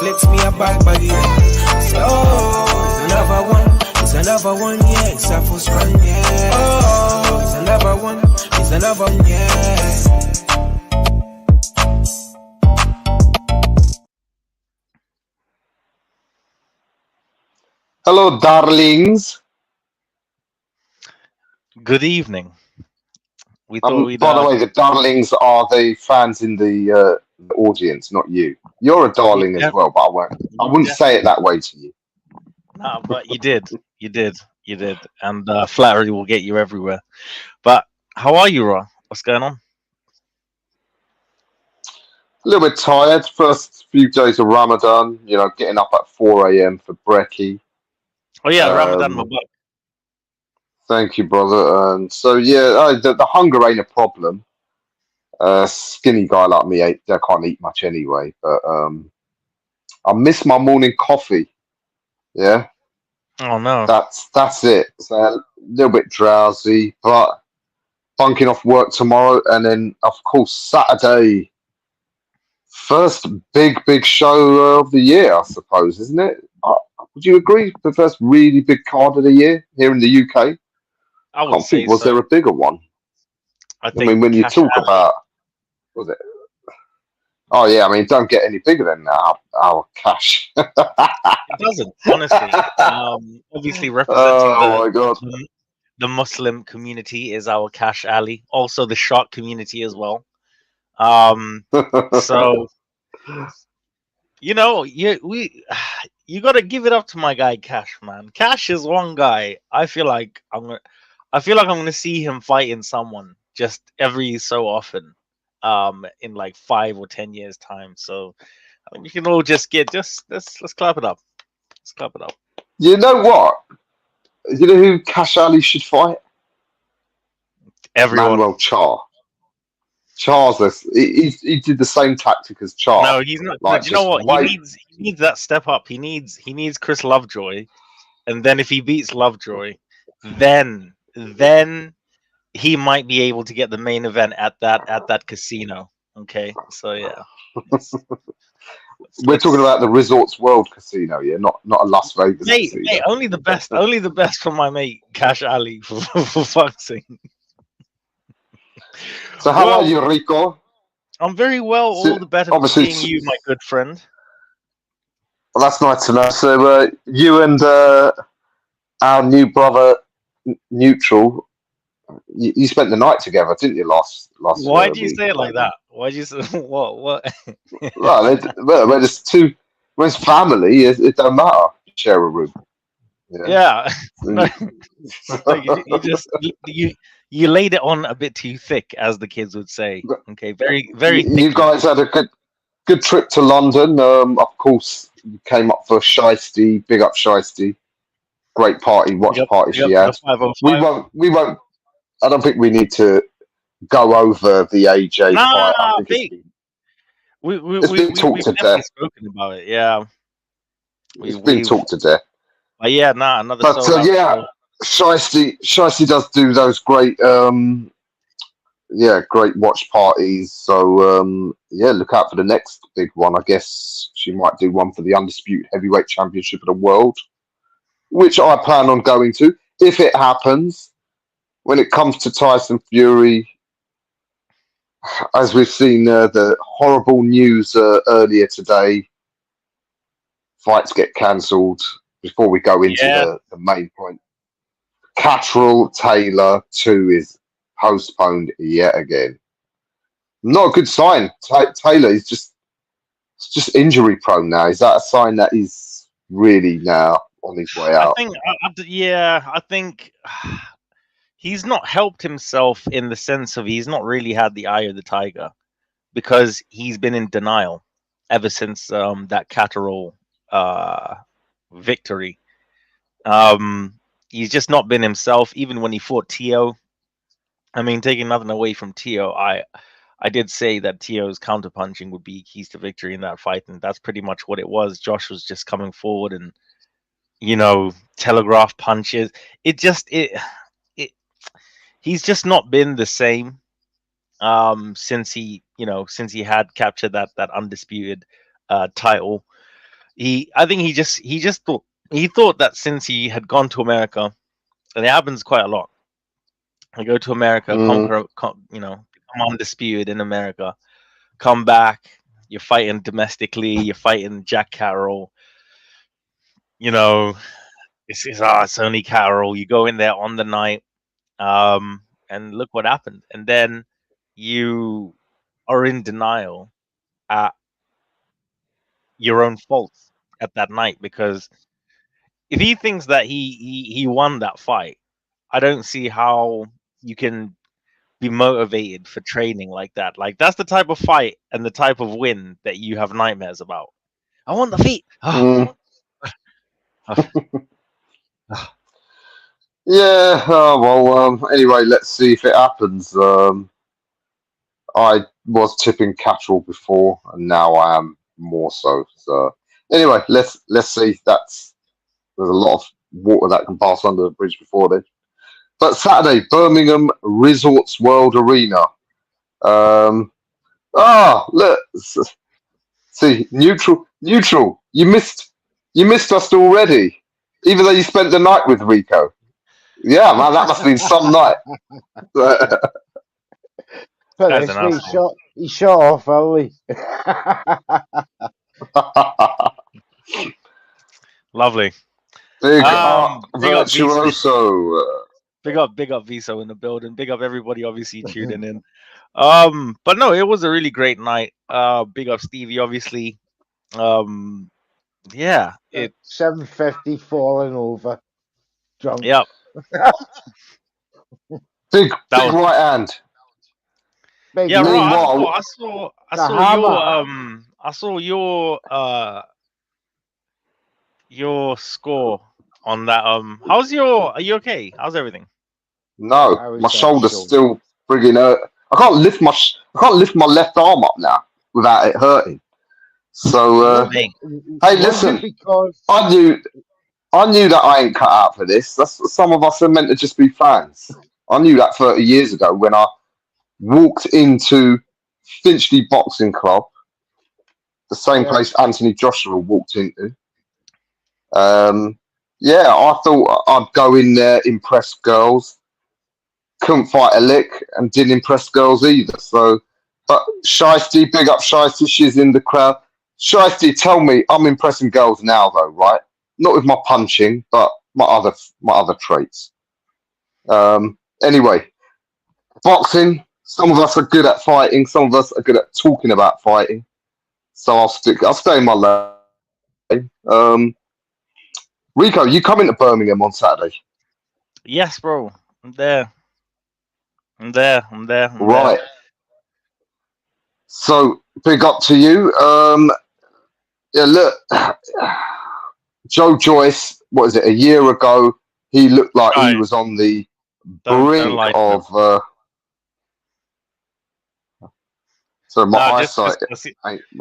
flips me a bag body. So, it's another one, yeah. It's a full strong, yeah. Oh, it's another one, yeah. Hello, darlings. Good evening. We thought we'd. By the way, the darlings are the fans in the audience, not you. You're a darling as well, but I wouldn't say it that way to you. No, but you did. You did. And flattery will get you everywhere. But how are you, Rah? What's going on? A little bit tired. First few days of Ramadan, getting up at 4 a.m. for brekkie. Oh yeah, Ramadan Mubarak. Thank you, brother. And so the hunger ain't a problem. Skinny guy like me, I can't eat much anyway. But I miss my morning coffee. Yeah. Oh no. That's it. So a little bit drowsy, but bunking off work tomorrow, and then of course Saturday. First big show of the year, I suppose, isn't it? Would you agree? The first really big card of the year here in the UK. I would say was there a bigger one? I mean, when you talk about, was it? Oh yeah, I mean, don't get any bigger than our cash. It doesn't, honestly. Obviously, representing the Muslim community is our Cash Ali. Also, the shark community as well. So you got to give it up to my guy Cash, man. Cash is one guy. I feel like I'm gonna see him fighting someone just every so often, in like 5 or 10 years time. So I think we can all let's clap it up. Let's clap it up. You know what? You know who Cash Ali should fight? Everyone. Manuel Char. Charles, he did the same tactic as Charles. No, he's not. Like, you know what? He needs that step up. He needs Chris Lovejoy, and then if he beats Lovejoy, then he might be able to get the main event at that casino. Okay, so yeah. We're talking about the Resorts World Casino, yeah, not a Las Vegas casino. Mate, only the best from my mate Cash Ali for fuck's sake. So how are you, Ricco? I'm very well. All the better for seeing you, my good friend. Well, that's nice to know. So you and our new brother, Neutral, you spent the night together, didn't you? Last. Why do you say it like that? Why do you say what? Well, there's two. When it's family, it don't matter. You share a room. Yeah. You laid it on a bit too thick, as the kids would say. Okay, very thick. You guys had a good trip to London. Of course, you came up for Shiesty. Big up Shiesty. Great watch party she had. We won't. I don't think we need to go over the AJ fight. I think it's been talked to death. Spoken about it, yeah. It's been talked to death. Another. But Shiesty does do those great, great watch parties. So look out for the next big one. I guess she might do one for the Undisputed Heavyweight Championship of the World, which I plan on going to if it happens. When it comes to Tyson Fury, as we've seen the horrible news earlier today, fights get cancelled. Before we go into the main point, Catterall Taylor 2 is postponed yet again. Not a good sign. Taylor is just injury prone now. Is that a sign that he's really now on his way out? I think he's not helped himself in the sense of he's not really had the eye of the tiger, because he's been in denial ever since that Catterall victory. He's just not been himself, even when he fought Tio. I mean, taking nothing away from Tio, I did say that Tio's counterpunching would be keys to victory in that fight, and that's pretty much what it was. Josh was just coming forward and telegraph punches. He's just not been the same since he had captured that undisputed title. I think he thought that since he had gone to America, and it happens quite a lot. You go to America, conquer, become undisputed in America, come back, you're fighting domestically, you're fighting Jack Carroll. It's only Carroll. You go in there on the night, and look what happened. And then you are in denial at your own faults at that night, because if he thinks that he won that fight, I don't see how you can be motivated for training like that. Like, that's the type of fight and the type of win that you have nightmares about. I want the feet. Yeah. Anyway, let's see if it happens. I was tipping Catterall before, and now I am more so. So anyway, let's see. There's a lot of water that can pass under the bridge before then. But Saturday, Birmingham Resorts World Arena. Look, see, neutral. You missed us already, even though you spent the night with Rico. Yeah, man, that must have been some night. He shot off early. Lovely. Big Big up virtuoso. Big up Viso in the building. Big up everybody obviously tuning in. But no, it was a really great night. Big up Stevie, obviously. Yeah. 750 falling over. Drunk. Yep. Big right hand. Yeah, Meanwhile, I saw your score on that. Are you okay? How's everything? No, my shoulder's still frigging hurt. I can't lift my left arm up now without it hurting. So hey, listen, I knew that I ain't cut out for this. Some of us are meant to just be fans. I knew that 30 years ago when I walked into Finchley Boxing Club, the same place Anthony Joshua walked into. I thought I'd go in there, impress girls. Couldn't fight a lick and didn't impress girls either. So, but Shiesty, big up Shiesty, she's in the crowd. Shiesty, tell me, I'm impressing girls now though, right? Not with my punching, but my other traits. Anyway, boxing. Some of us are good at fighting. Some of us are good at talking about fighting. So I'll stay in my lane. Rico, you coming to Birmingham on Saturday? Yes, bro. I'm there. Right. So big up to you. Look, Joe Joyce. What is it? A year ago, he looked like he was on the brink of. So my eyesight. You're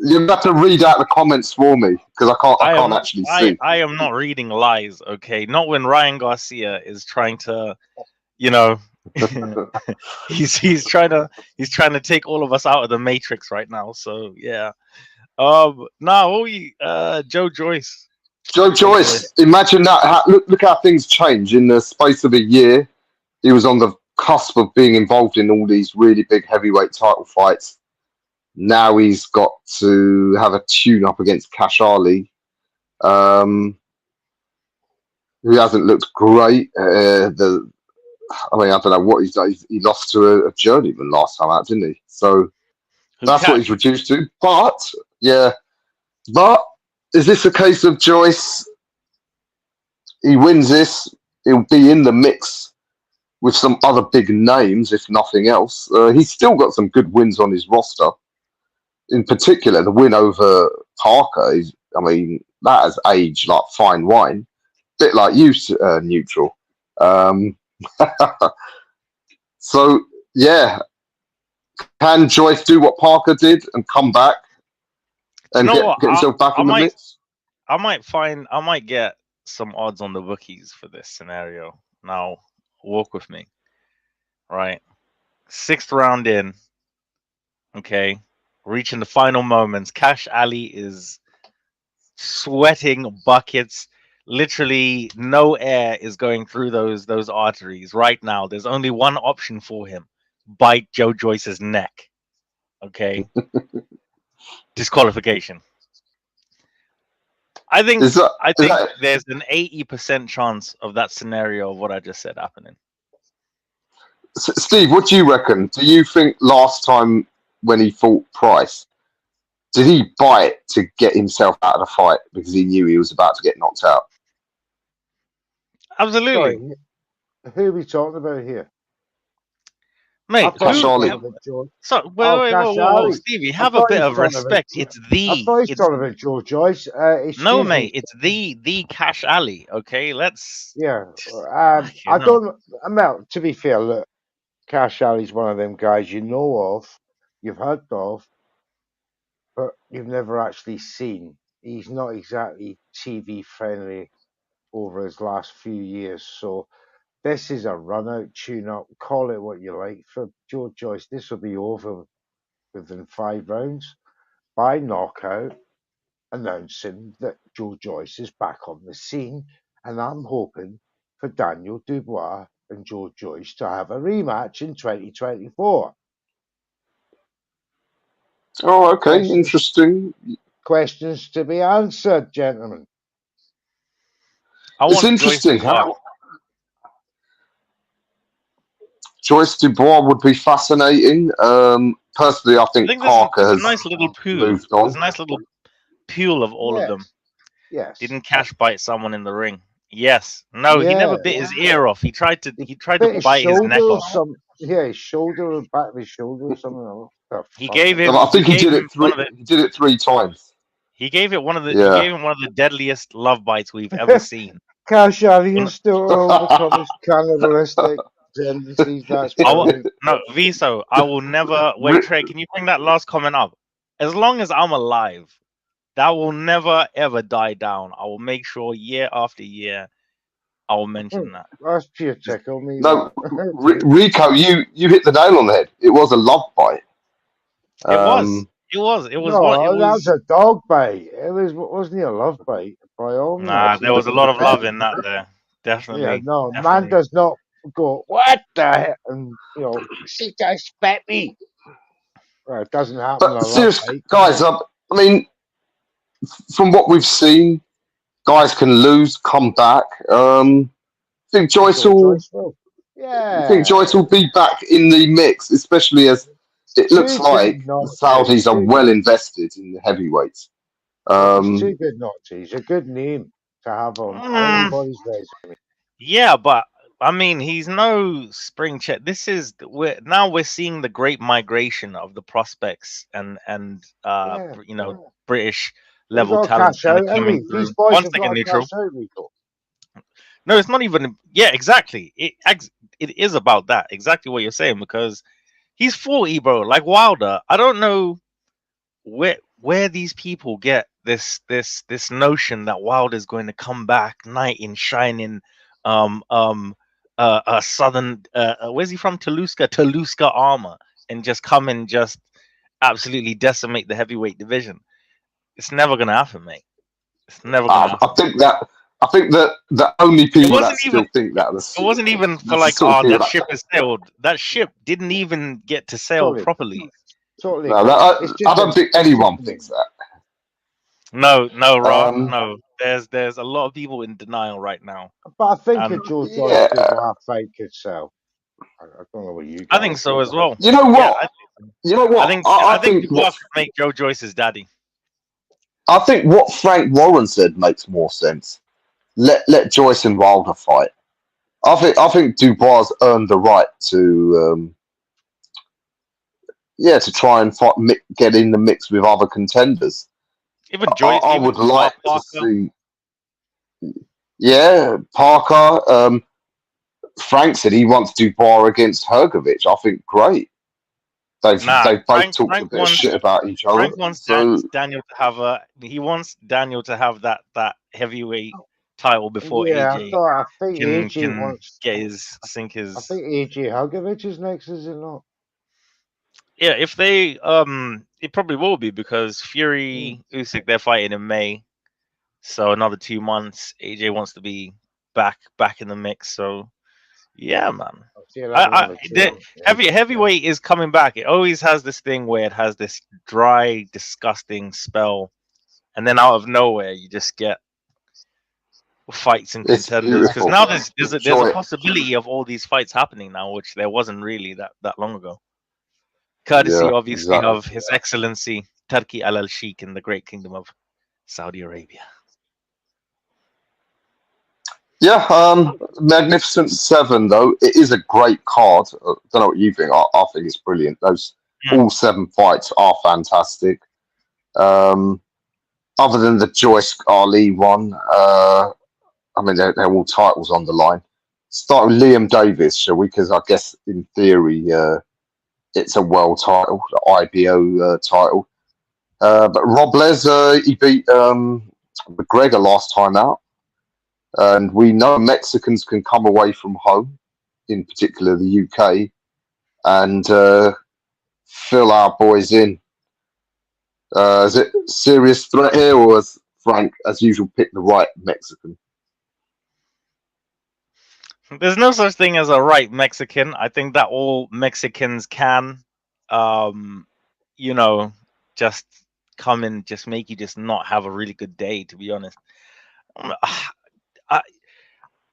gonna have to read out the comments for me because I can't actually see. I am not reading lies, okay? Not when Ryan Garcia is trying to, he's trying to take all of us out of the matrix right now. So yeah. Joe Joyce. Joe Joyce. Imagine that. Look how things change in the space of a year. He was on the cusp of being involved in all these really big heavyweight title fights. Now he's got to have a tune-up against Cash Ali, who hasn't looked great. I don't know what he's done. He lost to a journeyman last time out, didn't he? So that's what he's reduced to. But is this a case of Joyce? He wins this, he'll be in the mix with some other big names, if nothing else. He's still got some good wins on his roster. In particular, the win over Parker that has aged like fine wine. Bit like you, Neutral. So, yeah. Can Joyce do what Parker did and come back and get himself back in the mix? I might get some odds on the bookies for this scenario. Now, walk with me. Right. 6th round in. Okay. reaching the final moments. Cash Ali is sweating buckets. Literally, no air is going through those arteries right now. There's only one option for him: bite Joe Joyce's neck. Okay, disqualification. I think there's an 80% chance of that scenario of what I just said happening. Steve, what do you reckon? Do you think last time when he fought Price, did he bite to get himself out of the fight because he knew he was about to get knocked out? Absolutely. Sorry, who are we talking about here? Mate, Cash Ali. So whoa, Stevie, have a bit of respect. It's I thought he's talking about Joe Joyce. No, mate, it's the Cash Ali. Okay, let's. Yeah, I don't. Well, to be fair, look, Cash Ali's one of them guys you know of, you've heard of, but you've never actually seen. He's not exactly TV friendly over his last few years, so this is a run-out, tune-up, call it what you like. For Joe Joyce, this will be over within 5 rounds by knockout, announcing that Joe Joyce is back on the scene. And I'm hoping for Daniel Dubois and Joe Joyce to have a rematch in 2024. Oh, okay, interesting. Questions to be answered, gentlemen. It's interesting. Joyce Dubois would be fascinating. Personally, I think Parker has nice little moved on. There's a nice little pool of all of them. Yes. Didn't cash bite someone in the ring. Yes. No, he never bit his ear off. He tried to bite his neck off. His shoulder or back of his shoulder or something. He gave him. I think he did it 3 times. He gave it one of the. He gave him one of the deadliest love bites we've ever seen. Cash Ali is still overcome his cannibalistic tendencies. No, Viso, I will never. Wait, Trey, can you bring that last comment up? As long as I'm alive, that will never ever die down. I will make sure year after year, I will mention that. That's pure tickle me. No, Rico, you hit the nail on the head. It was a love bite. It was. No, that was a dog bite. Wasn't a love bite by all means. Nah, there was a lot of love in that there. Definitely. Yeah, no, definitely. Man does not go, what the heck? And, she just spat me. Well, it doesn't happen. But seriously, guys, I mean, from what we've seen, guys can lose, come back. I think Joyce will. Yeah. I think Joyce will be back in the mix, especially as it looks like the Saudis are well invested in the heavyweights. It's too good not to. He's a good name to have on anybody's resume. Yeah, but I mean, he's no spring check. We're seeing the great migration of the prospects and British level talent kind of coming through. One second, neutral. No, it's not even. Yeah, exactly. It is about that. Exactly what you're saying, because he's 40, bro. Like Wilder. I don't know where these people get this notion that Wilder is going to come back knight in shining southern where's he from? Toluca armor, and just come and just absolutely decimate the heavyweight division. It's never gonna happen, mate. It's never gonna happen. I think that the only people that still think that it wasn't even for like, that ship has sailed. That ship didn't even get to sail properly. Totally. No, I don't think anyone thinks that. No, Rob. No. There's a lot of people in denial right now. But I think a Joe Joyce fight could sell. I don't know what you guys I think so as well. You know what? I think Dubois could make Joe Joyce's daddy. I think what Frank Warren said makes more sense. Let Joyce and Wilder fight. I think Dubois earned the right to try and get in the mix with other contenders. Even Joyce, I would like to see. Yeah, Parker. Frank said he wants Dubois against Hrgovic. I think great. They've both talked a bit of shit about each other. Frank wants Daniel to have He wants Daniel to have that heavyweight title before AJ. I think AJ wants get his. I think AJ Hrgovic is next, is it not? Yeah, if they it probably will be because Fury Usyk they're fighting in May, so another 2 months. AJ wants to be back in the mix, so yeah, man. Heavyweight is coming back. It always has this thing where it has this dry, disgusting spell, and then out of nowhere you just get fights and It's contenders. Because beautiful. now there's a Enjoy it. possibility of all these fights happening now, which there wasn't really that long ago. Courtesy, Yeah, obviously, exactly. of His Excellency Turki Al Sheikh in the Great Kingdom of Saudi Arabia. Yeah, Magnificent Seven though it is a great card. I don't know what you think. I think it's brilliant. Those all 7 fights are fantastic. Other than the Joyce Ali one, I mean they're all titles on the line. Start with Liam Davis, shall we? Because I guess in theory it's a world title, the IBO title. But Robles he beat McGregor last time out. And we know Mexicans can come away from home, in particular the UK, and fill our boys in. Is it serious threat here, or has Frank, as usual, picked the right Mexican? There's no such thing as a right Mexican. I think that all Mexicans can, just come and just make you just not have a really good day, to be honest.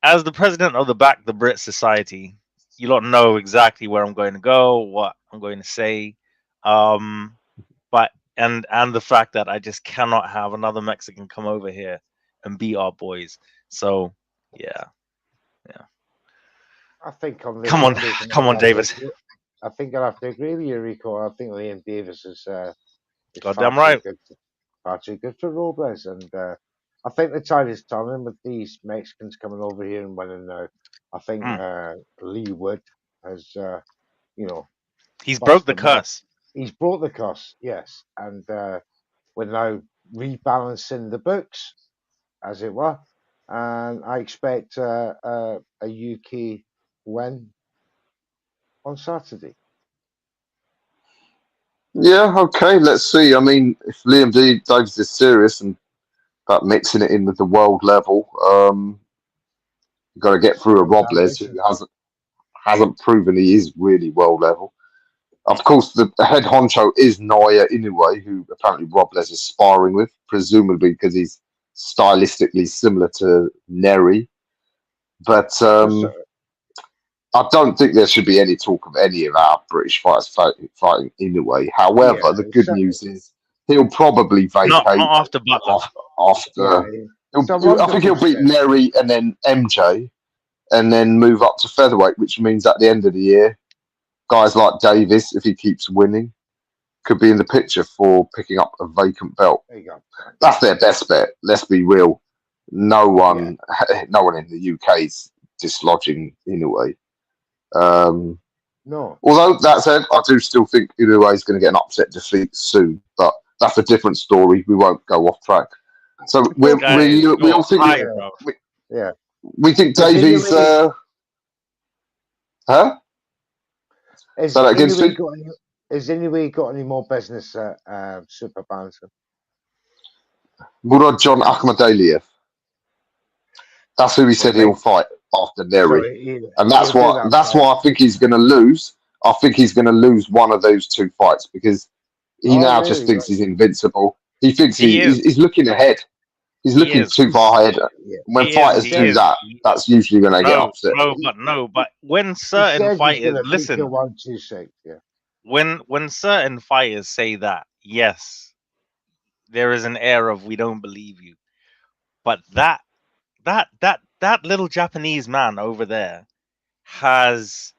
As the president of the Back the Brit Society, you don't know exactly where I'm going to go, what I'm going to say, but and the fact that I just cannot have another Mexican come over here and beat our boys. So yeah. I think come on, Davis. I think I'll have to agree with you, Rico. I think Liam Davis is goddamn right. Far too good for Robles, and I think the tide is turning with these Mexicans coming over here and winning now. I think Lee Wood has, he's broke the curse. He's broke the curse, yes, and we're now rebalancing the books, as it were, and I expect a UK win on Saturday. Yeah, okay, let's see. I mean, if Liam Davis is serious and about mixing it in with the world level, you've got to get through a Robles who hasn't proven he is really world level. Of course, the head honcho is Naoya Inoue, who apparently Robles is sparring with, presumably because he's stylistically similar to Neri. But I don't think there should be any talk of any of our British fighters fighting Inoue. However, the good news is he'll probably vacate not after Butler. I think he'll beat Neri and then MJ, and then move up to featherweight, which means at the end of the year, guys like Davis, if he keeps winning, could be in the picture for picking up a vacant belt. There you go. That's their best bet. Let's be real. No one in the UK is dislodging Inoue. No. Although that said, I do still think Inoue is going to get an upset defeat soon, but that's a different story. We won't go off track. So we all think, we think Davies. Huh? Has Inoue got any more business at Super Bantam? Murad John Akhmadaliev. That's who he said he'll fight after Neri, and that's why I think he's going to lose. I think he's going to lose one of those 2 fights because he just thinks he's invincible. He thinks he's looking ahead. He's looking too far ahead. When fighters do that, that's usually when they get upset. But when certain fighters listen, when certain fighters say that, yes, there is an air of we don't believe you. But that little Japanese man over there has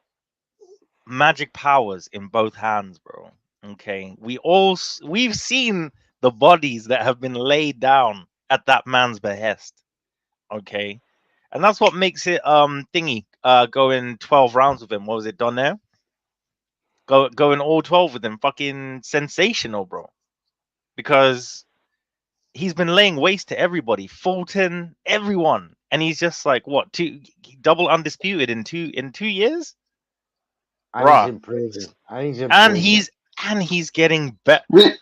magic powers in both hands, bro. Okay, we've seen the bodies that have been laid down at that man's behest. Okay, and that's what makes it going 12 rounds with him. What was it, Donaire? Going all 12 with him, fucking sensational, bro. Because he's been laying waste to everybody, Fulton, everyone, and he's just like what, double undisputed in 2 years. And he's improving. and he's getting better. Rico,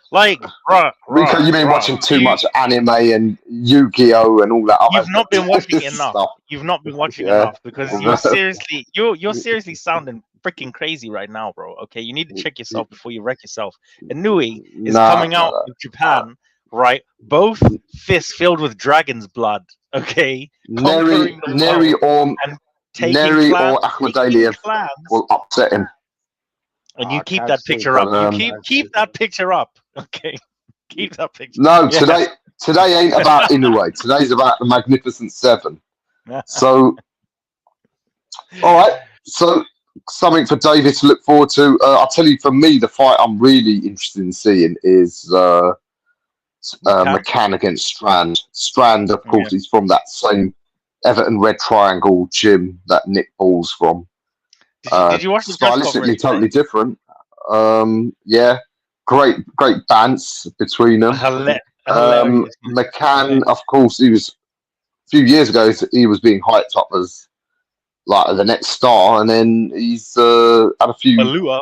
you've been watching too much anime and Yu-Gi-Oh and all that. You've not been watching enough. stuff. You've not been watching enough because you're seriously sounding freaking crazy right now, bro. Okay, you need to check yourself before you wreck yourself. Inui is coming out of Japan, right? Both fists filled with dragon's blood. Okay, Neri or Akhmadaliev will upset him. And you keep that picture up. You keep that picture up. Okay. Keep that picture. No, today ain't about Inoue. Today's about the Magnificent Seven. So, all right. So, something for David to look forward to. I'll tell you, for me, the fight I'm really interested in seeing is McCann against Strand. Strand, of course, is from that same Everton Red Triangle gym that Nick Ball's from. Did you watch the stylistically totally different? Yeah, great bands between them. McCann, of course, he was a few years ago. He was being hyped up as like the next star, and then he's had a few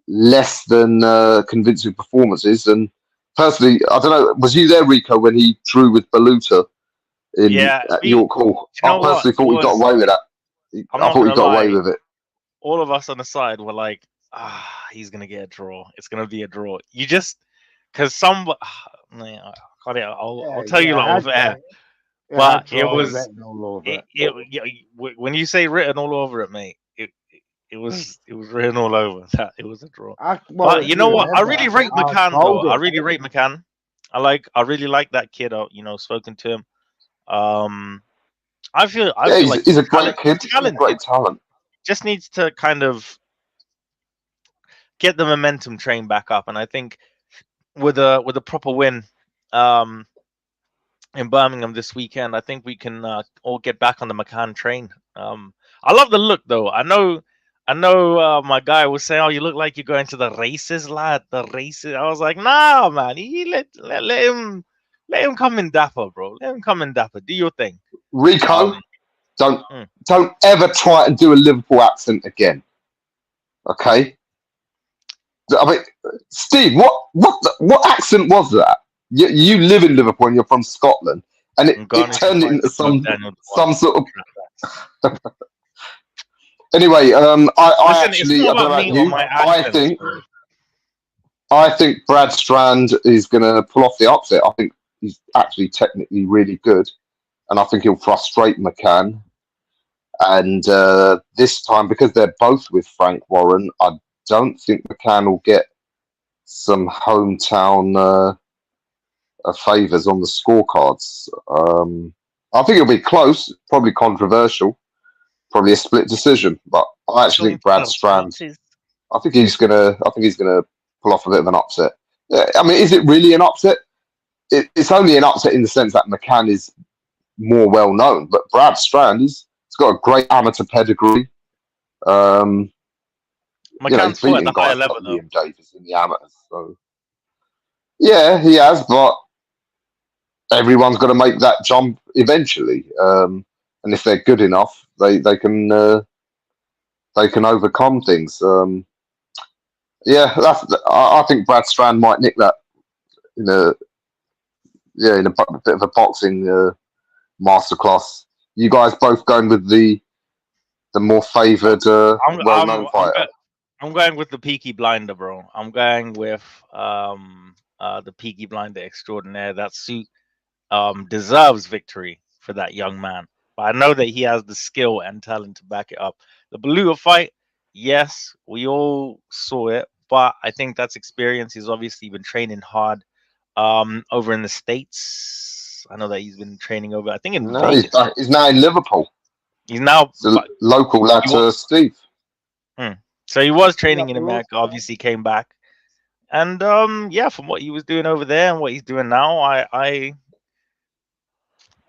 less than convincing performances. And personally, I don't know, was you there, Rico, when he drew with Baluta at York Hall? I personally thought he got away with that. I thought he got away with it. All of us on the side were like, he's gonna get a draw. It's gonna be a draw. You just because I'll tell you like over air. But it was when you say written all over it, mate. It was written all over that it was a draw. But you know what? I really rate McCann though. I really rate McCann. I really like that kid. Spoken to him. I feel like he's a great kid. Great talent. Just needs to kind of get the momentum train back up, and I think with a proper win in Birmingham this weekend, I think we can all get back on the McCann train. I love the look though. I know my guy was saying, "Oh, you look like you're going to the races, lad. The races." I was like, "Nah, man. Let him come in dapper, bro. Let him come in dapper. Do your thing." Rico, don't ever try and do a Liverpool accent again. Okay? I mean, Steve, what accent was that? You live in Liverpool and you're from Scotland, and it turned into some sort of. Anyway, I don't know about you. I think Brad Strand is going to pull off the upset. I think he's actually technically really good, and I think he'll frustrate McCann. And this time, because they're both with Frank Warren, I don't think McCann will get some hometown favours on the scorecards. I think it'll be close, probably controversial, probably a split decision. But I actually think Brad Strand. I think he's gonna pull off a bit of an upset. I mean, is it really an upset? It's only an upset in the sense that McCann is more well known, but Brad Strand he's got a great amateur pedigree. McCann's fought at the higher level though. Liam Davis in the amateurs, so yeah, he has, but everyone's got to make that jump eventually. And if they're good enough, they can overcome things. I think Brad Strand might nick that in a bit of a boxing masterclass. You guys both going with the more favoured, well-known fighter. I'm going with the Peaky Blinder, bro. I'm going with the Peaky Blinder extraordinaire. That suit deserves victory for that young man. But I know that he has the skill and talent to back it up. The Baluta fight, yes, we all saw it, but I think that's experience. He's obviously been training hard over in the States. I know that he's been training over, I think in Vegas. He's now in Liverpool. He's now local lad to Steve. So he was training in America, obviously came back. And from what he was doing over there and what he's doing now, I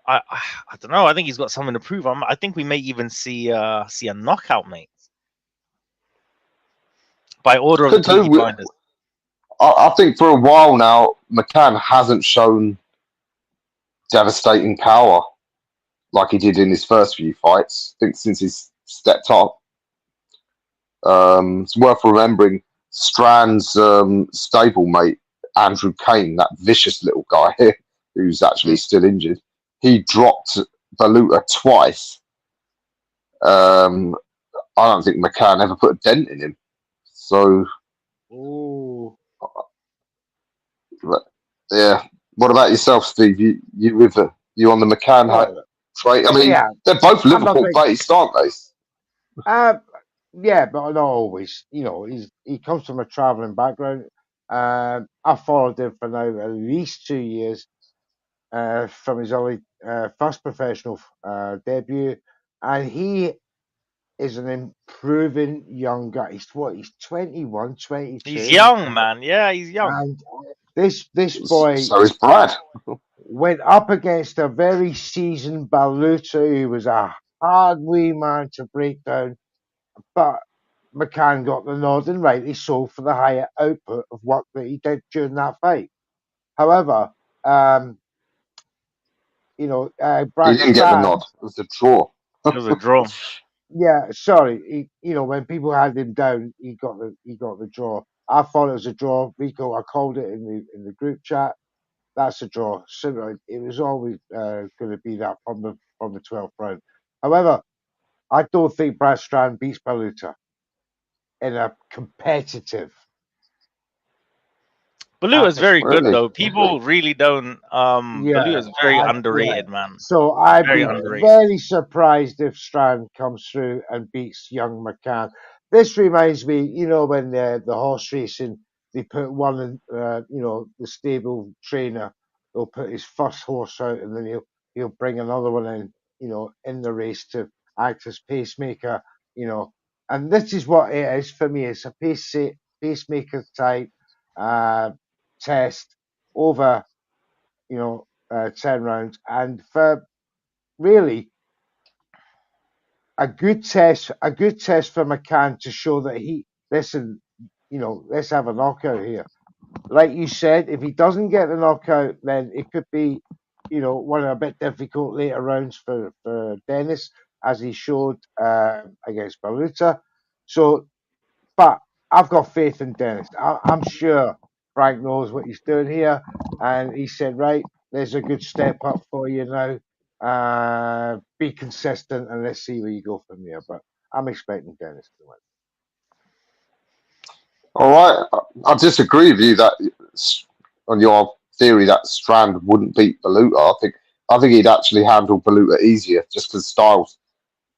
don't know. I think he's got something to prove. I think we may even see a knockout, mate. By order of the Peaky Blinders. I think for a while now, McCann hasn't shown devastating power like he did in his first few fights. I think since he's stepped up. It's worth remembering Strand's stablemate, Andrew Kane, that vicious little guy who's actually still injured, he dropped Baluta twice. I don't think McCann ever put a dent in him. So, yeah. What about yourself, Steve? You with you on the McCann trade? I mean, they're both Liverpool based, aren't they? Yeah, but not always. You know, he comes from a travelling background. I followed him for now at least 2 years from his early first professional debut, and he is an improving young guy. He's 21, 22. He's young, man. Yeah, he's young. And this boy, so is Brad, went up against a very seasoned Baluta who was a hard wee man to break down. But McCann got the nod, and rightly so, for the higher output of work that he did during that fight. However, Brad he didn't get the nod. It was a draw. It was a draw. Yeah, sorry. When people had him down, he got the draw. I thought it was a draw. Ricco, I called it in the group chat. That's a draw. So it was always going to be that from the 12th round. However, I don't think Brad Strand beats Baluta in a competitive. Baluta is very good though. People really don't. Baluta is very underrated, man. So I'd be very surprised if Strand comes through and beats young McCann. This reminds me, when the horse racing, they put one in, the stable trainer will put his first horse out, and then he'll bring another one in, in the race to act as pacemaker, And this is what it is for me. It's a pacemaker type test over 10 rounds, and for really a good test for McCann to show that let's have a knockout here. Like you said, if he doesn't get the knockout, then it could be one a bit difficult later rounds for Dennis, as he showed against Baluta. So, but I've got faith in Dennis. I'm sure Frank knows what he's doing here, and he said, right, there's a good step up for you now. Be consistent, and let's see where you go from there. But I'm expecting Dennis to win. All right, I disagree with you that on your theory that Strand wouldn't beat Baluta. I think he'd actually handle Baluta easier just because styles.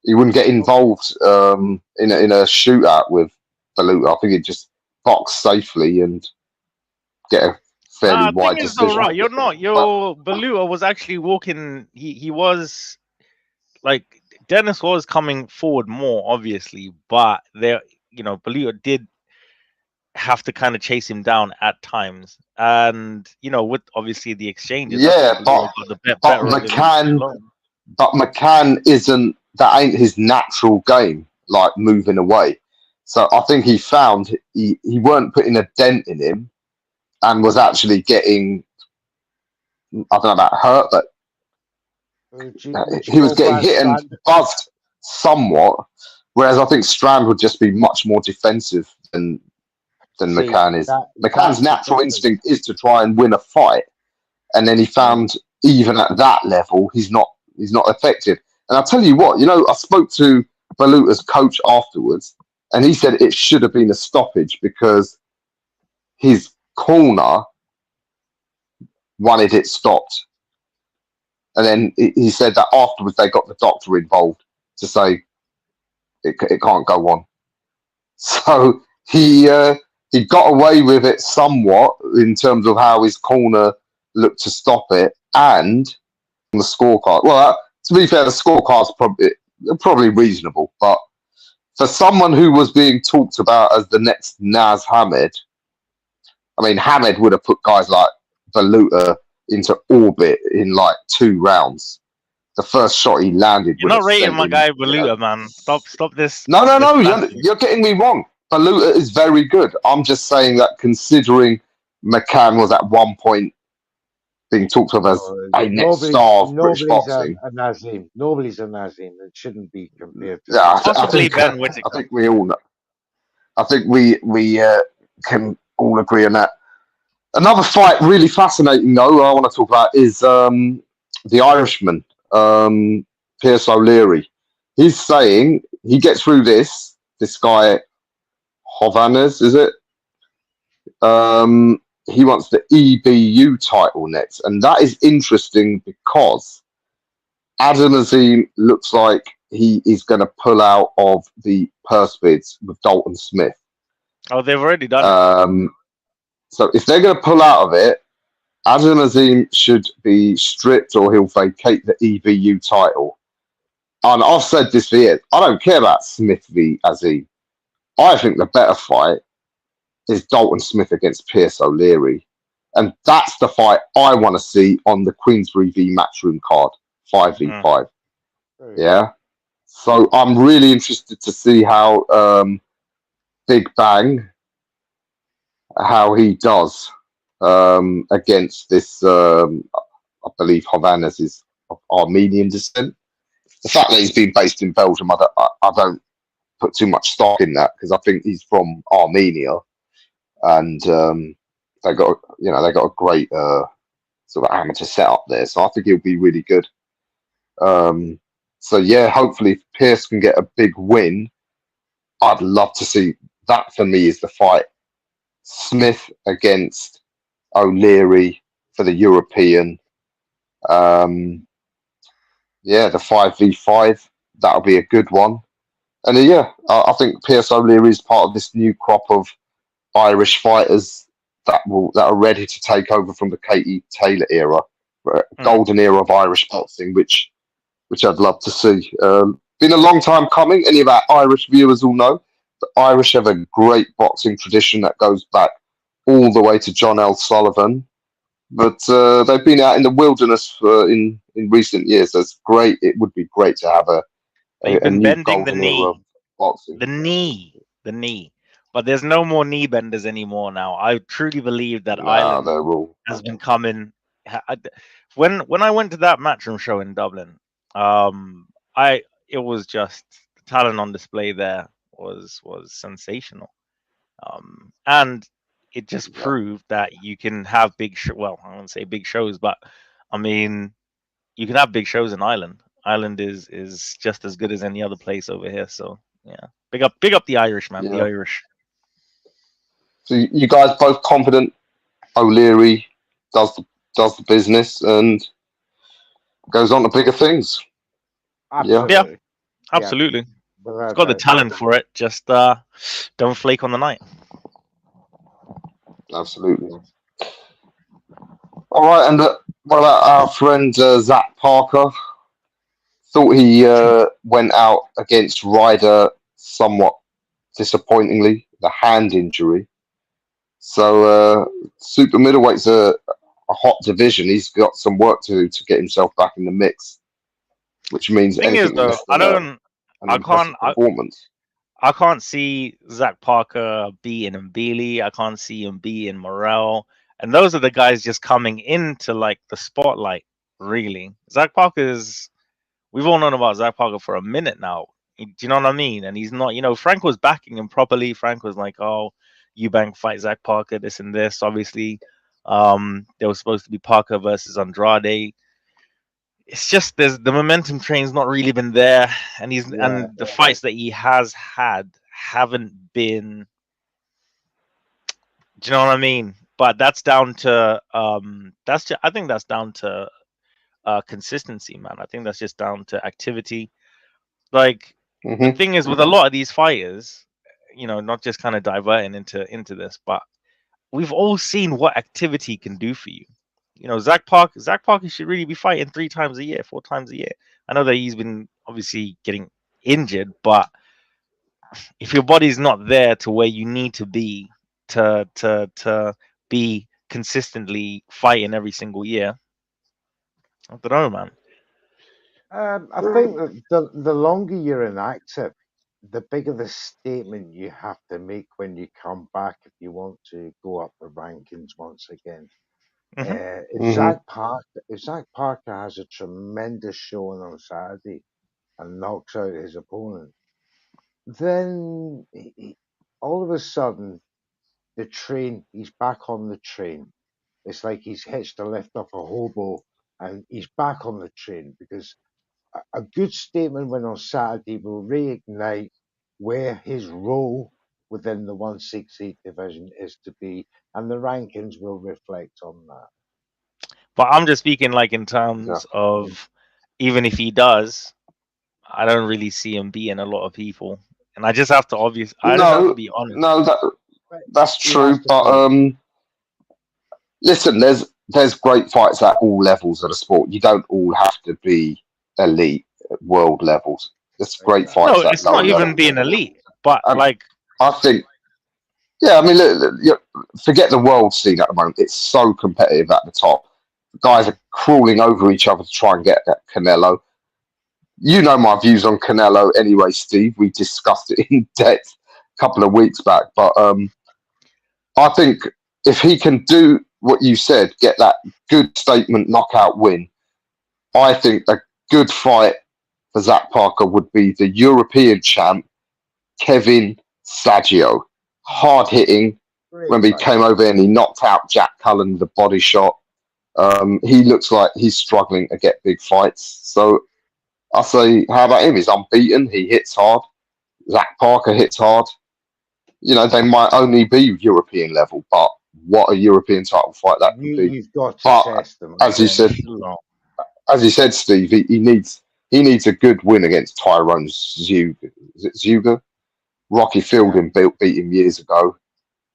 He wouldn't get involved in a shootout with Baluta. I think he'd just box safely and get a fairly wide decision. Right. You're not. Baluta was actually walking. He was like Dennis was coming forward more, obviously, but Baluta did have to kind of chase him down at times, and with obviously the exchanges. Yeah, but McCann isn't. That ain't his natural game, like moving away. So I think he found he weren't putting a dent in him, and was actually getting. I don't know about hurt, but he was getting hit and buzzed somewhat. Whereas I think Strand would just be much more defensive than McCann is. McCann's natural instinct is to try and win a fight, and then he found even at that level he's not effective. And I'll tell you what, I spoke to Baluta's coach afterwards, and he said it should have been a stoppage because his corner wanted it stopped. And then he said that afterwards they got the doctor involved to say it can't go on. So he got away with it somewhat in terms of how his corner looked to stop it, and on the scorecard. Well, to be fair, the scorecard's probably reasonable, but for someone who was being talked about as the next Naz Hamed, I mean, Hamed would have put guys like Baluta into orbit in like 2 rounds. The first shot he landed. You're not rating my guy Baluta, man. Stop this. No. You're getting me wrong. Baluta is very good. I'm just saying that considering McCann was at one point being talked of as a next star of British boxing. Nobody's a Nazim. It shouldn't be compared to. Possibly Ben Whittaker. I think we all know. I think we can all agree on that. Another fight, really fascinating though, I want to talk about is the Irishman, Pierce O'Leary. He's saying he gets through this guy, Hovanes, is it? He wants the EBU title next. And that is interesting because Adam Azim looks like he is going to pull out of the purse bids with Dalton Smith. Oh, they've already done it. So if they're going to pull out of it, Adam Azim should be stripped or he'll vacate the EBU title. And I've said this for years. I don't care about Smith v Azim. I think the better fight is Dalton Smith against Pierce O'Leary. And that's the fight I want to see on the Queensbury v Matchroom card, 5v5. Yeah. So I'm really interested to see how Big Bang, how he does against this, I believe Hovanes is of Armenian descent. The fact that he's been based in Belgium, I don't put too much stock in that because I think he's from Armenia, and they got a great sort of amateur setup there. So I think he'll be really good. So yeah, hopefully if Pierce can get a big win, I'd love to see that. For me, is the fight: Smith against O'Leary for the European. Yeah, the 5v5, that'll be a good one. And yeah, I think Pierce O'Leary is part of this new crop of Irish fighters that are ready to take over from the Katie Taylor era, golden era of Irish boxing, which I'd love to see. Been a long time coming. Any of our Irish viewers will know the Irish have a great boxing tradition that goes back all the way to John L. Sullivan. But they've been out in the wilderness in recent years. So it's great. It would be great to have They've been new bending the golden era knee. of boxing. The knee. But there's no more knee benders anymore now. I truly believe that Ireland has been coming. When I went to that Matchroom show in Dublin, it was just the talent on display there was sensational. And it just proved that you can have well, I won't say big shows, but I mean, you can have big shows in Ireland. Ireland is just as good as any other place over here. So yeah, big up the Irish, man. The Irish. So you guys both confident O'Leary does the business and goes on to bigger things? Absolutely. Yeah, absolutely. He's got the talent for it. Just don't flake on the night. Absolutely. All right, and what about our friend Zach Parker? Thought he went out against Ryder somewhat disappointingly, the hand injury. So super middleweight's a hot division. He's got some work to do to get himself back in the mix, which means anything less than performance. I can't see Zach Parker beating Mbili. I can't see him beating Morel. And those are the guys just coming into like the spotlight, really. Zach Parker we've all known about Zach Parker for a minute now. Do you know what I mean? And he's not, Frank was backing him properly. Frank was like, oh, Eubank fight Zach Parker, this and this. Obviously, there was supposed to be Parker versus Andrade. It's just the momentum train's not really been there, and the fights that he has had haven't been. Do you know what I mean? But that's down to I think that's down to consistency, man. I think that's just down to activity. Like the thing is with a lot of these fighters, not just kind of diverting into this, but we've all seen what activity can do for you. Zach Parker should really be fighting 3 times a year, 4 times a year. I know that he's been obviously getting injured, but if your body's not there to where you need to be to be consistently fighting every single year, I don't know, man. I think that the longer you're inactive, the bigger the statement you have to make when you come back if you want to go up the rankings once again. If Zach Parker has a tremendous showing on Saturday and knocks out his opponent, then all of a sudden the train. He's back on the train. It's like he's hitched a lift off a hobo, and he's back on the train because a good statement win on Saturday will reignite where his role within the 168 division is to be, and the rankings will reflect on that. But I'm just speaking like in terms Yeah. of even if he does, I don't really see him beating a lot of people, and I just have to I just have to be honest. No, that's true. But listen, there's great fights at all levels of the sport. You don't all have to be elite at world levels. There's great fights. No, it's not even being elite, but like I think. Yeah, I mean, look, forget the world scene at the moment. It's so competitive at the top. Guys are crawling over each other to try and get at Canelo. You know my views on Canelo anyway, Steve. We discussed it in depth a couple of weeks back. But I think if he can do what you said, get that good statement knockout win, I think a good fight for Zach Parker would be the European champ, Kevin Saggio. Hard hitting. When he came over and he knocked out Jack Cullen with a body shot. He looks like he's struggling to get big fights. So I say, how about him? He's unbeaten. He hits hard. Zach Parker hits hard. You know, they might only be European level, but what a European title fight that could be. You've got to test them. As you said, Steve, he needs a good win against Tyrone Zuger. Is it Zuger? Rocky Fielding beat him years ago.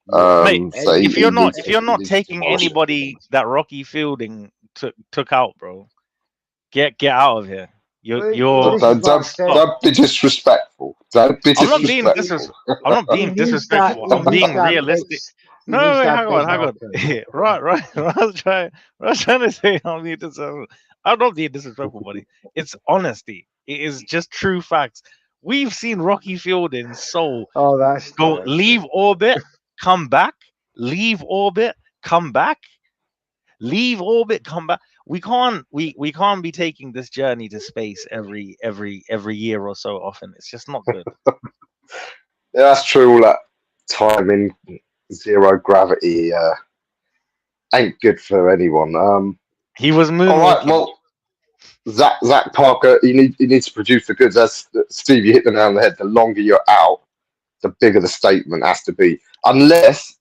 Mate, so if you're not taking anybody that Rocky Fielding took out, bro, get out of here. Don't be disrespectful. Don't be disrespectful. I'm not being disrespectful. I'm being realistic. No, wait, hang on. Right. I was trying to say I'm not being disrespectful, buddy. It's honesty. It is just true facts. We've seen Rocky Fielding go leave orbit, come back, leave orbit, come back, leave orbit, come back. We can't be taking this journey to space every year or so often. It's just not good. Yeah, that's true. All that time in zero gravity ain't good for anyone. He was moving. All right, well, Zach Parker, he needs to produce the goods. As Steve, you hit the nail on the head. The longer you're out, the bigger the statement has to be. Unless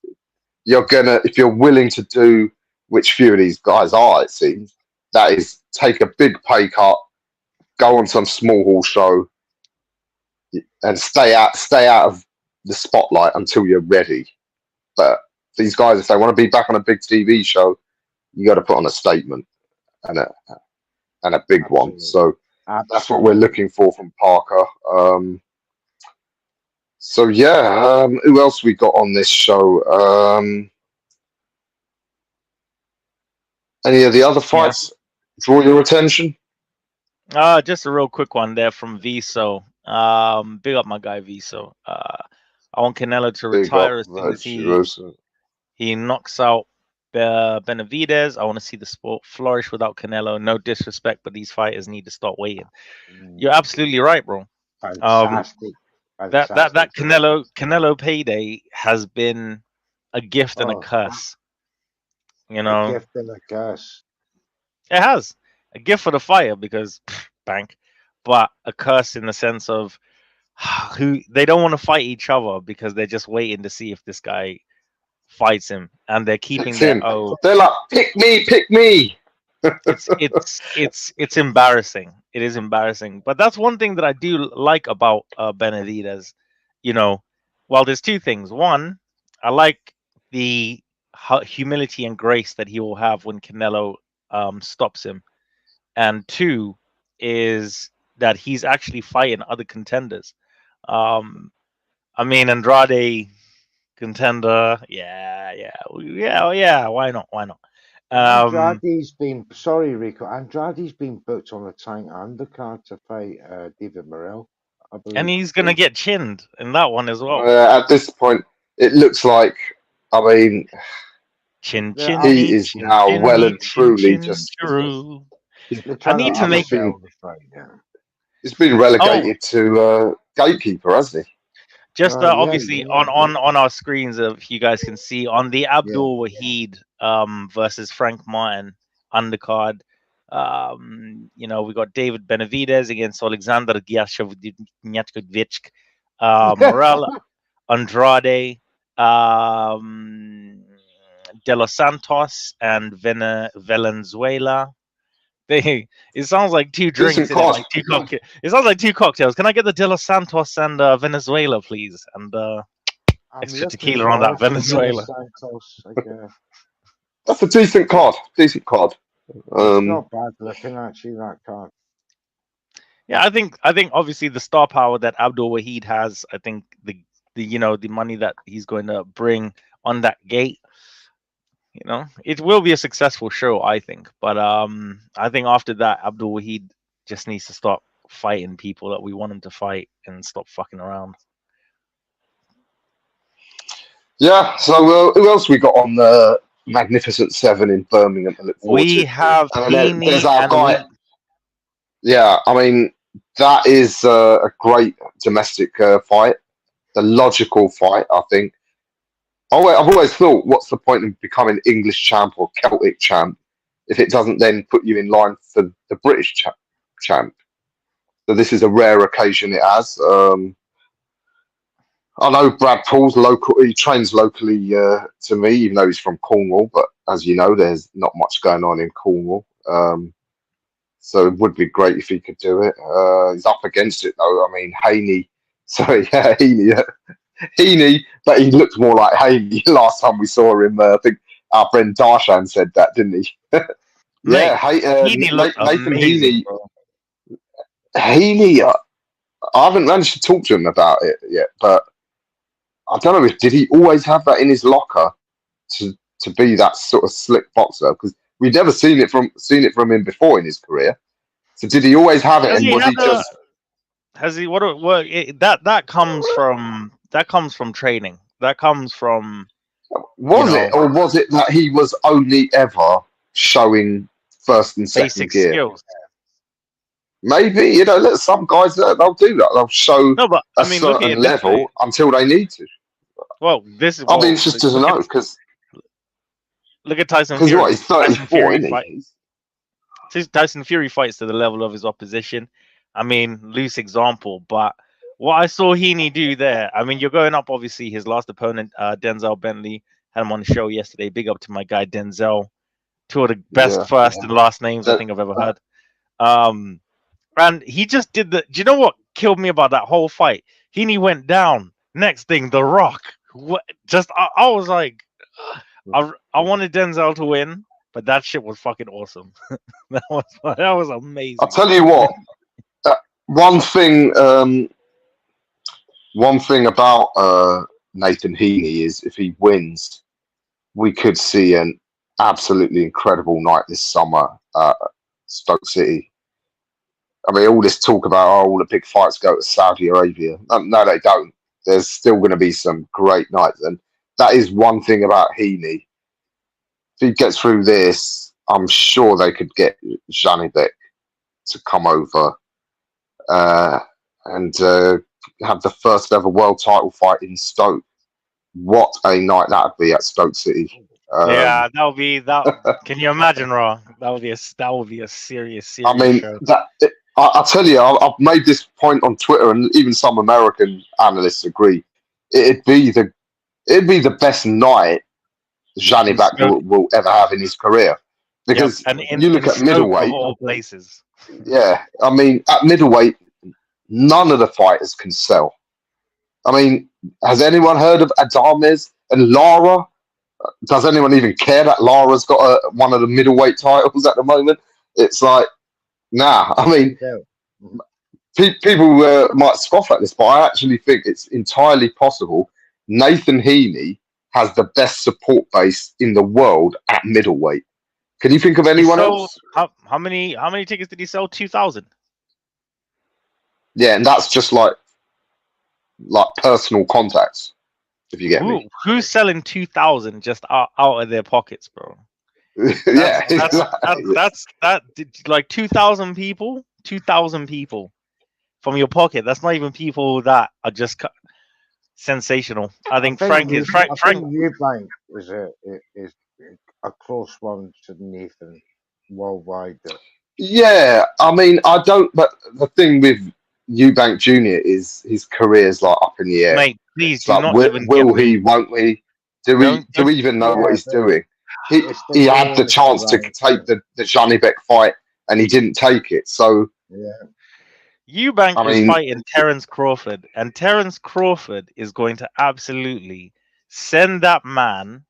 if you're willing to do, which few of these guys are, it seems, that is take a big pay cut, go on some small hall show, and stay out of the spotlight until you're ready. But these guys, if they want to be back on a big TV show, you got to put on a statement and a big one. So that's what we're looking for from Parker. So yeah, who else we got on this show? Any of the other fights draw your attention? Just a real quick one there from Viso. Big up my guy Viso. I want Canelo to retire as soon as he knocks out Benavidez. I want to see the sport flourish without Canelo. No disrespect, but these fighters need to start waiting. You're absolutely right, bro. Fantastic. That Canelo payday has been a gift and a curse. You know, a gift and a curse. It has a gift for the fighter because bank, but a curse in the sense of who they don't want to fight each other because they're just waiting to see if this guy fights him, and they're keeping their they're like, pick me. It's embarrassing. It is embarrassing, but that's one thing that I do like about Benavidez. You know, well, there's two things. One, I like the humility and grace that he will have when Canelo stops him, and two is that he's actually fighting other contenders. I mean, Andrade contender, yeah. Why not? Andrade's been Rico. Andrade's been booked on the Tank undercard to fight David Morrell, I believe, and he's gonna get chinned in that one as well. At this point, it looks like, I mean, he is now well and truly just. I need to make him. He's been relegated to gatekeeper, hasn't he? Just Yeah, obviously on our screens, if you guys can see on the yeah. Abdul Wahid versus Frank Martin undercard. You know, we got David Benavidez against Alexander Gyashovich, Morel Andrade, De Los Santos, and Valenzuela. It sounds like two drinks Decent in it, card. like two cocktails. It sounds like two cocktails. Can I get the De Los Santos and Venezuela, please? And I'm extra looking tequila on that forward to Venezuela. Santos again. That's a decent card. Decent card. It's not bad looking actually, that card. Yeah, I think obviously the star power that Abdul Wahid has, I think the you know, the money that he's going to bring on that gate, you know, it will be a successful show, I think. But I think after that, Abdul Wahid just needs to stop fighting people that we want him to fight and stop fucking around. Yeah. So who else we got on the Magnificent Seven in Birmingham to look forward We to? have And then there's Heaney our and guy. Yeah, I mean that is a great domestic fight, the logical fight, I think. I've always thought, what's the point of becoming English champ or Celtic champ if it doesn't then put you in line for the British champ? So this is a rare occasion it has. I know Brad Paul's local. He trains locally to me, even though he's from Cornwall. But as you know, there's not much going on in Cornwall. So it would be great if he could do it. He's up against it though. I mean, Heaney. Sorry, yeah, Heaney. Heaney, but he looked more like Heaney last time we saw him. I think our friend Darshan said that, didn't he? Yeah, Heaney looked Nathan amazing, Heaney. bro. Heaney, I haven't managed to talk to him about it yet, but I don't know if did he always have that in his locker to be that sort of slick boxer, because we've never seen it from him before in his career. So did he always have it, and was he just? Has he? That comes from training. That comes from. Was it, or was it that he was only ever showing first and second basic gear? Skills? Maybe, you know, some guys they'll do that. They'll show a certain level until they need to. Well, this is. I'll be interested to know, because look at Tyson Fury. What, he's 34, isn't he? Tyson Fury fights to the level of his opposition. I mean, loose example, but what I saw Heaney do there, I mean, you're going up, obviously, his last opponent, Denzel Bentley, had him on the show yesterday. Big up to my guy, Denzel. Two of the best first and last names I think I've ever heard. And he just did do you know what killed me about that whole fight? Heaney went down. Next thing, The Rock. What? I was like, I wanted Denzel to win, but that shit was fucking awesome. that was amazing. I'll tell you what. One thing about Nathan Heaney is if he wins, we could see an absolutely incredible night this summer at Stoke City. I mean, all this talk about all the big fights go to Saudi Arabia. No, they don't. There's still going to be some great nights, and that is one thing about Heaney. If he gets through this, I'm sure they could get Janibek to come over and have the first ever world title fight in Stoke. What a night that would be at Stoke City. Yeah, that would be that. Can you imagine, Rah? That would be a serious I mean, show. I tell you, I've made this point on Twitter, and even some American analysts agree. It'd be the best night Janibek will ever have in his career, because you look at middleweight, of all places. Yeah, I mean, at middleweight, none of the fighters can sell. I mean, has anyone heard of Adames and Lara? Does anyone even care that Lara's got one of the middleweight titles at the moment? It's like, nah. I mean, people might scoff at this, but I actually think it's entirely possible. Nathan Heaney has the best support base in the world at middleweight. Can you think of anyone else? How many tickets did he sell? 2,000. Yeah, and that's just like personal contacts. If you get me, who's selling 2,000 just out of their pockets, bro? That's like 2,000 people. 2,000 people from your pocket. That's not even people that are just. sensational. I think I Frank think is Frank. Eubank was is a close one to Nathan worldwide. Yeah, I mean, I don't. But the thing with Eubank Junior is his career's like up in the air. Mate, please It's do like, not even get will me. he? Won't he? Do we even know what Yeah, he's doing? He it's the he had the names chance to around. take the Janibek fight, and he didn't take it. So Yeah, Eubank I is mean, fighting Terence Crawford, and Terence Crawford is going to absolutely send that man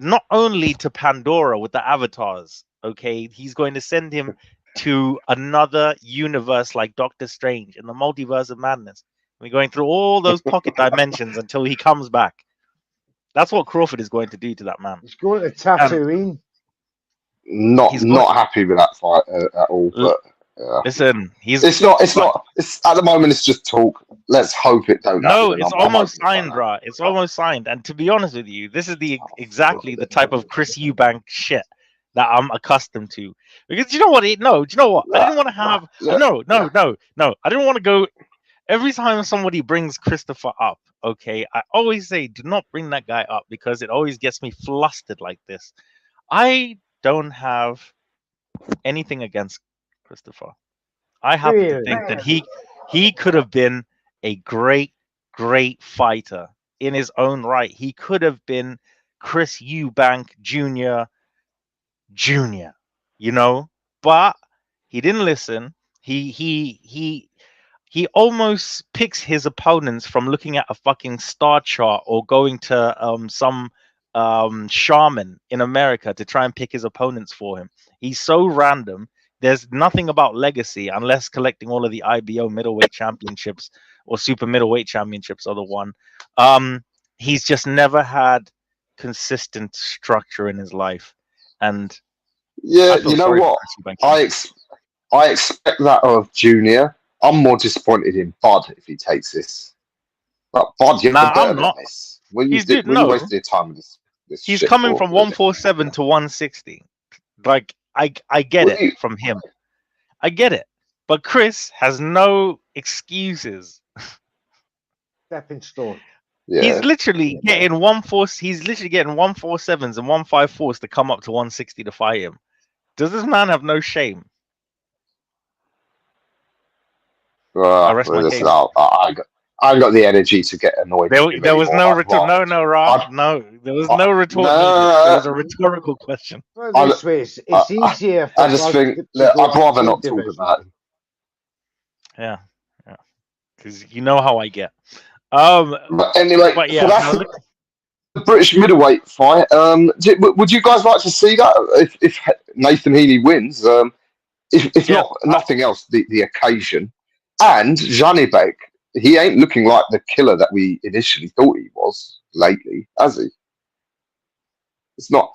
not only to Pandora with the avatars, okay, he's going to send him to another universe like Doctor Strange in the multiverse of madness. We're going through all those pocket dimensions until he comes back. That's what Crawford is going to do to that man. he's going to And Tatooine. he's going. not happy with that fight at all. But Listen, it's not. It's at the moment. It's just talk. Let's hope it don't no, happen. it's I'm almost hoping it signed, don't bruh. It's almost signed. And to be honest with you, this is the exactly the type of Chris Eubank shit that I'm accustomed to. Because you know what? No, do you know what? I didn't want to have. No. I didn't want to go. Every time somebody brings Christopher up, okay, I always say, do not bring that guy up because it always gets me flustered like this. I don't have anything against Christopher. I happen to Really? think that he could have been a great fighter in his own right. He could have been Chris Eubank Jr., you know, but he didn't listen. He almost picks his opponents from looking at a fucking star chart or going to some shaman in America to try and pick his opponents for him. He's so random. There's nothing about legacy unless collecting all of the IBO middleweight championships or super middleweight championships are the one. He's just never had consistent structure in his life. And yeah, you know what? I expect that of Junior. I'm more disappointed in Bud if he takes this. But Bud, you're better than this. When you wasted your time with this he's shit coming for? from 147 to 160. Like I get it from him. I get it. But Chris has no excuses. Stepping stone. Yeah. He's literally getting 147s and 154s to come up to 160 to fight him. Does this man have no shame? I rest my case. I ain't got the energy to get annoyed. There was no retort. No, Rah. No, there was no retort. There was a rhetorical question. Well, this way, it's easier. I just think I'd rather not talk about it. Yeah, because you know how I get. But anyway, but yeah, the British middleweight fight. Would you guys like to see that if Nathan Heaney wins? If not nothing else, the occasion and Janibek. He ain't looking like the killer that we initially thought he was lately, has he? It's not.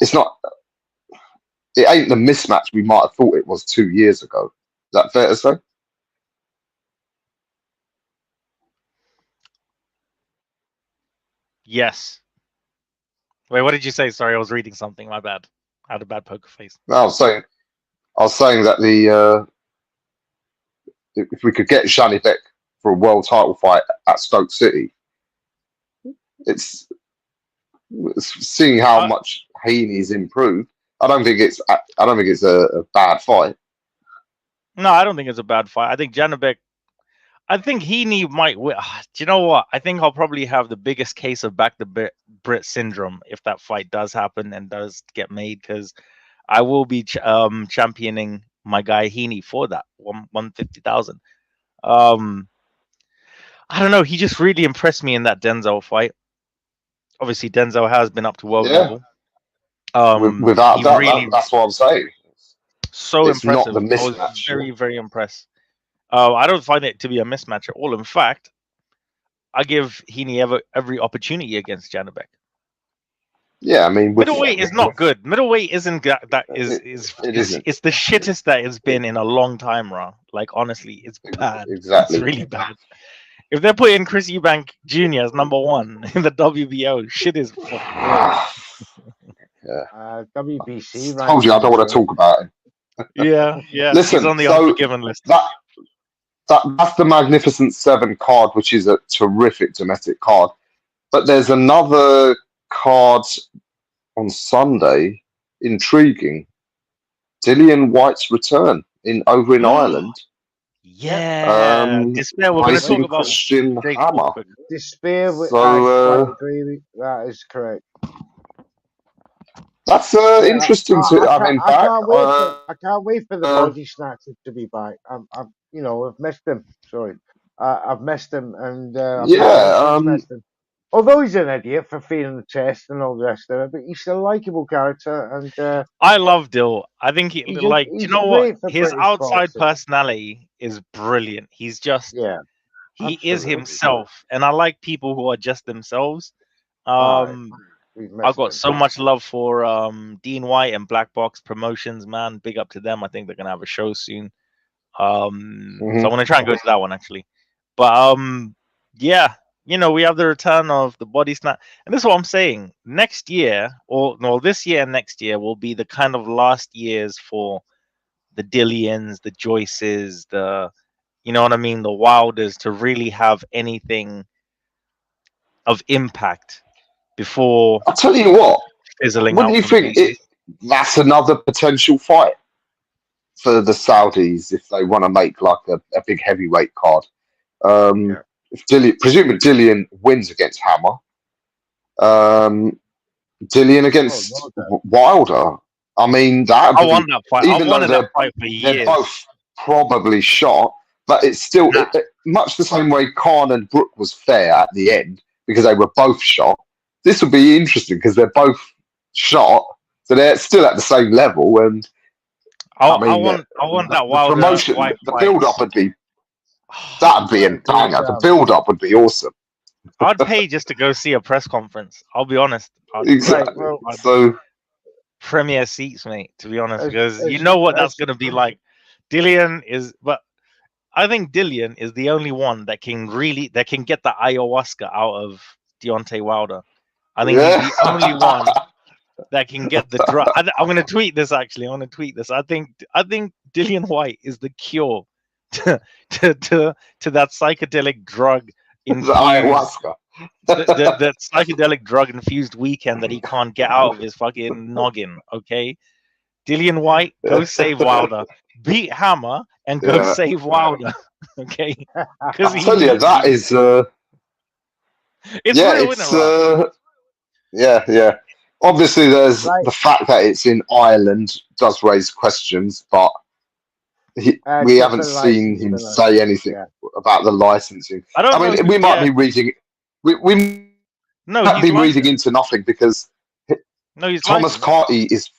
It ain't the mismatch we might have thought it was 2 years ago. Is that fair to say? Yes. Wait, what did you say? Sorry, I was reading something. My bad. I had a bad poker face. No, I was saying that if we could get Janibek for a world title fight at Stoke City, it's seeing how much Heaney's improved. I don't think it's a bad fight. No, I don't think it's a bad fight. I think Janibek. I think Heaney might win. Do you know what? I think I'll probably have the biggest case of back the Brit syndrome if that fight does happen and does get made, because I will be championing my guy Heaney for that 150,000. I don't know. He just really impressed me in that Denzel fight. Obviously, Denzel has been up to world level. Without that, that's what I'm saying. So it's impressive. Not the mismatch. I was very, very impressed. I don't find it to be a mismatch at all. In fact, I give Heaney every opportunity against Janibek. Yeah, I mean, middleweight is not good. Middleweight isn't it's the shittest that it's been in a long time, Rah. Like honestly, it's bad. Exactly, it's really bad. If they're putting Chris Eubank Jr. as number 1 in the WBO, shit is fucking WBC. Told you I don't want to talk about it. Yeah. Listen, he's on the so unforgiven list. that's the Magnificent Seven card, which is a terrific domestic card. But there's another card on Sunday, intriguing. Dillian White's return over in Ireland. Yeah, Despair. We're going to talk about Christian Hammer. Despair. So, I quite agree. That is correct. That's interesting to have him back. I can't wait for the body snatchers to be back. I've missed him. Sorry, I've missed him, and missed him. Although he's an idiot for feeling the chest and all the rest of it, but he's a likable character, and I love Dill. I think you know what? His outside personality is brilliant. He's just he is himself, and I like people who are just themselves. I've got so much love for Dean White and Black Box Promotions, man. Big up to them. I think they're gonna have a show soon. So I'm gonna try and go to that one actually. But yeah, we have the return of the body snap, and this is what I'm saying. Next year, or no, this year and next year will be the kind of last years for the Dillians, the Joyces, the the Wilders to really have anything of impact before. I'll tell you what. Fizzling wouldn't you think that's another potential fight for the Saudis if they want to make like a big heavyweight card? If presumably Dillian wins against Hammer, Dillian against Wilder. I mean, I want that fight. Even I wanted though that fight for years. They're both probably shot, but it's still much the same way Khan and Brook was fair at the end because they were both shot. This will be interesting because they're both shot, so they're still at the same level. And I want that Wilder promotion. fight. The build-up would be. That'd be a banger. The build-up would be awesome. I'd pay just to go see a press conference. I'll be honest. Exactly. So premier seats, mate. To be honest, because you know what that's going to be like. Dillian is, but I think Dillian is the only one that can get the ayahuasca out of Deontay Wilder. I think he's the only one that can get the drug. I'm going to tweet this actually. I think Dillian White is the cure to that psychedelic drug infused ayahuasca. that psychedelic drug infused weekend that he can't get out of his fucking noggin. Okay, Dillian White, go save Wilder, beat Hammer, and go save Wilder. Okay, because I tell you that is yeah. Obviously, there's the fact that it's in Ireland does raise questions, but we haven't seen him say anything about the licensing. I mean, we might be reading. We might be reading into nothing because Thomas Carty is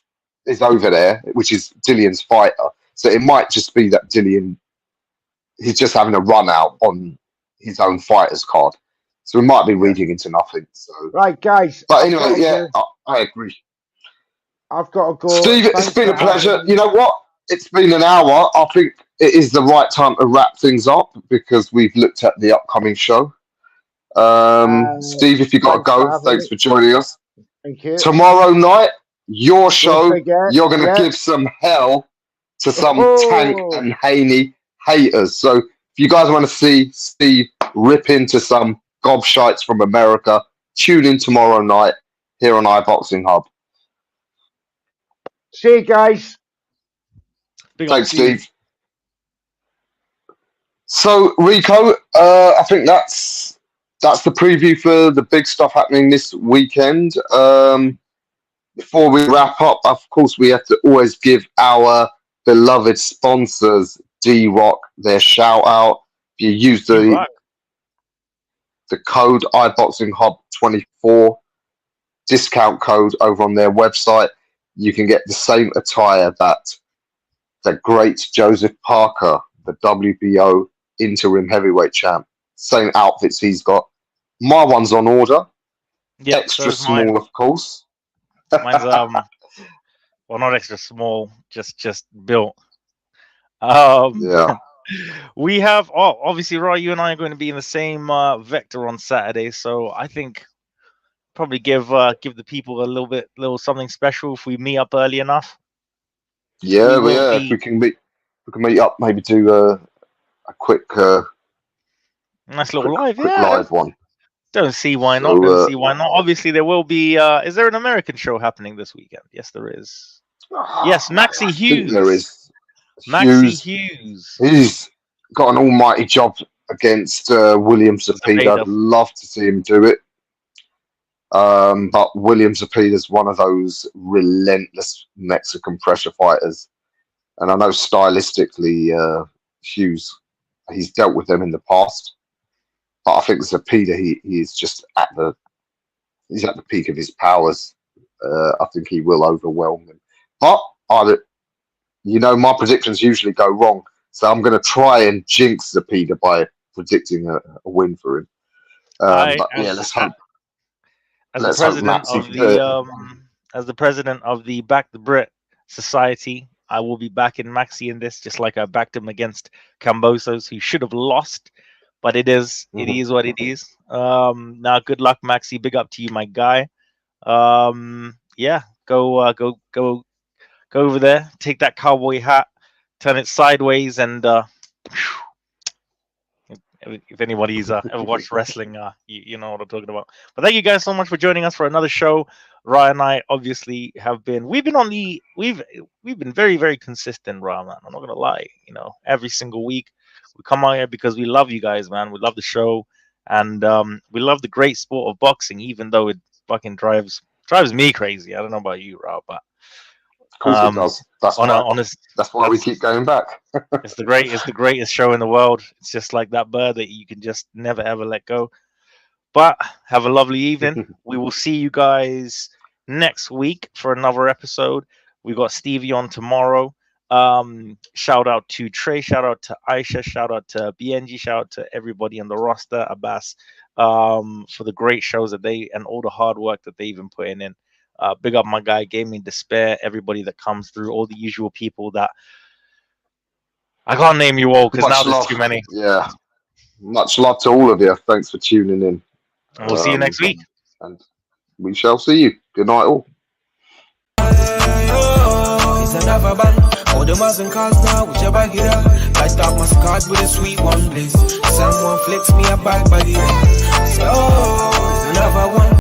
over there, which is Dillian's fighter. So it might just be that Dillian he's just having a run out on his own fighter's card. So we might be reading into nothing. So right, guys. But anyway, I agree. I've got to go. Steve, it's been a pleasure. You know what? It's been an hour. I think it is the right time to wrap things up because we've looked at the upcoming show. Steve, if you've got to go, thanks for joining us. Thank you. Tomorrow night, your show, you're going to give some hell to some Tank and Heaney haters. So if you guys want to see Steve rip into some gobshites from America, tune in tomorrow night here on iBoxingHub. See you guys. Thanks, Steve. So, Rico, I think that's the preview for the big stuff happening this weekend. Before we wrap up, of course, we have to always give our beloved sponsors, D-Rock, their shout out. If you use the code iBoxingHub24 discount code over on their website, you can get the same attire that the great Joseph Parker, the WBO interim heavyweight champ, same outfits he's got. My one's on order. Yeah, extra small, of course. Mine's well, not extra small, just built. Yeah. We have obviously, Rah, you and I are going to be in the same vector on Saturday, so I think probably give the people a little something special if we meet up early enough. Yeah, if we can meet up, maybe do quick nice little live, quick yeah. live one. Don't see why So, not. Don't see why not. Obviously, there will be. Is there an American show happening this weekend? Yes, there is. Yes, Maxie I Hughes. think there is. Maxie Hughes. He's got an almighty job against William Zepeda. I'd love to see him do it. But William Zepeda is one of those relentless Mexican pressure fighters. And I know stylistically, Hughes, he's dealt with them in the past. But I think Zepeda, he is just he's at the peak of his powers. I think he will overwhelm him. But my predictions usually go wrong, so I'm going to try and jinx Zepeda by predicting a win for him. Let's hope. As the president of the Back the Brit Society, I will be backing Maxi in this, just like I backed him against Cambosos, who should have lost. But it is what it is. Now, good luck, Maxi. Big up to you, my guy. Go over there, take that cowboy hat, turn it sideways, and if anybody's ever watched wrestling, you know what I'm talking about. But thank you guys so much for joining us for another show. Rah and I obviously we've been very, very consistent, Rah, man. I'm not gonna lie, every single week we come out here because we love you guys, man. We love the show, and we love the great sport of boxing, even though it fucking drives me crazy. I don't know about you, Rah, but of course it does. That's why we keep going back. It's the greatest show in the world. It's just like that bird that you can just never ever let go. But have a lovely evening. We will see you guys next week for another episode. We got Stevie on tomorrow. Shout out to Trey, shout out to Aisha, shout out to BNG, shout out to everybody on the roster, Abbas, for the great shows that and all the hard work that they've been putting in. Big up my guy, Gaming Despair, everybody that comes through, all the usual people that I can't name you all because now there's too many. Yeah. Much love to all of you. Thanks for tuning in. And we'll see you next week. And we shall see you. Good night, all. Another band, all the Muslim cars now, whichever get up. I start my scars with a sweet one, please. Someone flicks me a bag, but say, oh, another one.